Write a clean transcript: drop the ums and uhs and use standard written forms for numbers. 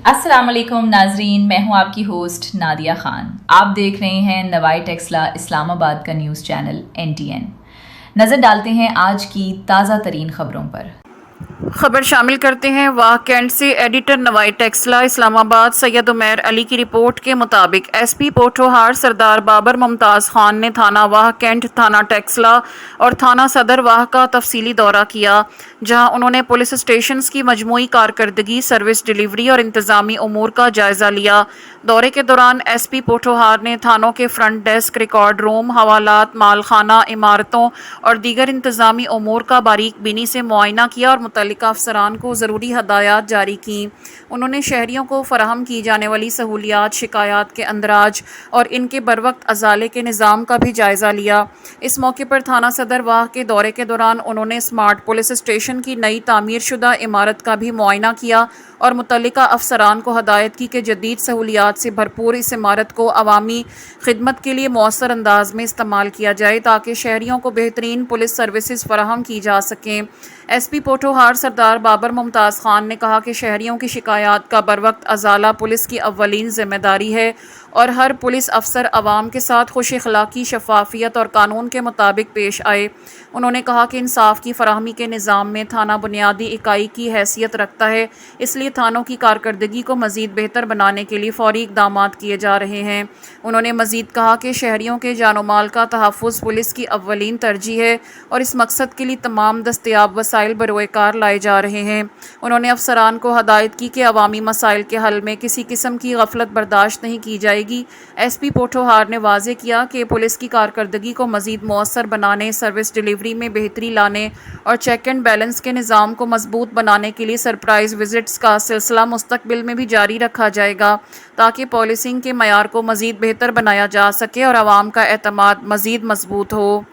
अस्सलाम वालेकुम नाजरीन, मैं हूं आपकी होस्ट नादिया खान। आप देख रहे हैं नवाई टेक्सला इस्लामाबाद का न्यूज़ चैनल NTN। नज़र डालते हैं आज की ताज़ा तरीन खबरों पर। खबर शामिल करते हैं वाह कैंट से। एडिटर नवाई टेक्सला इस्लामाबाद सैयद उमैर अली की रिपोर्ट के मुताबिक SP पोठोहार सरदार बाबर मुमताज़ खान ने थाना वाह कैंट, थाना टेक्सला और थाना सदर वाह का तफसीली दौरा किया, जहां उन्होंने पुलिस स्टेशंस की मजमूई कारकर्दगी, सर्विस डिलीवरी और इंतजामी उमूर का जायजा लिया। दौरे के दौरान SP पोठोहार ने थानों के फ्रंट डेस्क, रिकॉर्ड रूम, हवालात, मालखाना, इमारतों और दीगर इंतजामी उमूर का बारीक बीनी से मुआयना किया और मुतल्लिका अफसरान को ज़रूरी हदायत जारी की। उन्होंने शहरियों को फराहम की जाने वाली सहूलियात, शिकायत के अंदराज और इनके बरवक्त अजाले के निज़ाम का भी जायज़ा लिया। इस मौके पर थाना सदर वाह के दौरे के दौरान उन्होंने स्मार्ट पुलिस स्टेशन की नई तामीर शुदा इमारत का भी मुआयना किया और मुतल्लिका अफसरान को हदायत की कि जदीद सहूलियात से भरपूर इस इमारत को अवामी खिदमत के लिए मौसर अंदाज में इस्तेमाल किया जाए ताकि शहरियों को बेहतरीन पुलिस सर्विसेज फराहम की जा सकें। SP पोठोहार सरदार बाबर मुमताज़ खान ने कहा कि शहरियों की शिकायत का बरवक्त अजाला पुलिस की अव्वलीन जिम्मेदारी है और हर पुलिस अफसर अवाम के साथ खुश अखलाकी, शफाफियत और कानून के मुताबिक पेश आए। उन्होंने कहा कि इंसाफ की फराहमी के निज़ाम में थाना बुनियादी इकाई की हैसियत रखता है, इसलिए थानों की कारकर्दगी को मज़ीद बेहतर बनाने के लिए फ़ौरी इक़दाम किए जा रहे हैं। उन्होंने मज़ीद कहा कि शहरियों के जानो माल का तहफ़्फ़ुज़ पुलिस की अव्वलीन तरजीह है और इस मकसद के लिए तमाम दस्तयाब वसाइल बरोए कार लाए जा रहे हैं। उन्होंने अफसरान को हदायत की कि अवामी मसाइल के हल में किसी किस्म की गफलत बर्दाश्त नहीं की जाएगी। SP पोठोहार ने वाज़ेह किया कि पुलिस की कारकर्दगी को मज़ीद मौसर बनाने, सर्विस डिलीवरी में बेहतरी लाने और चेक एंड बैलेंस के निज़ाम को मजबूत बनाने के लिए सरप्राइज़ विजिट्स का सिलसिला मुस्तकबिल में भी जारी रखा जाएगा ताकि पॉलिसिंग के मयार को मज़ीद बेहतर बनाया जा सके और आवाम का एतमाद मज़ीद मजबूत हो।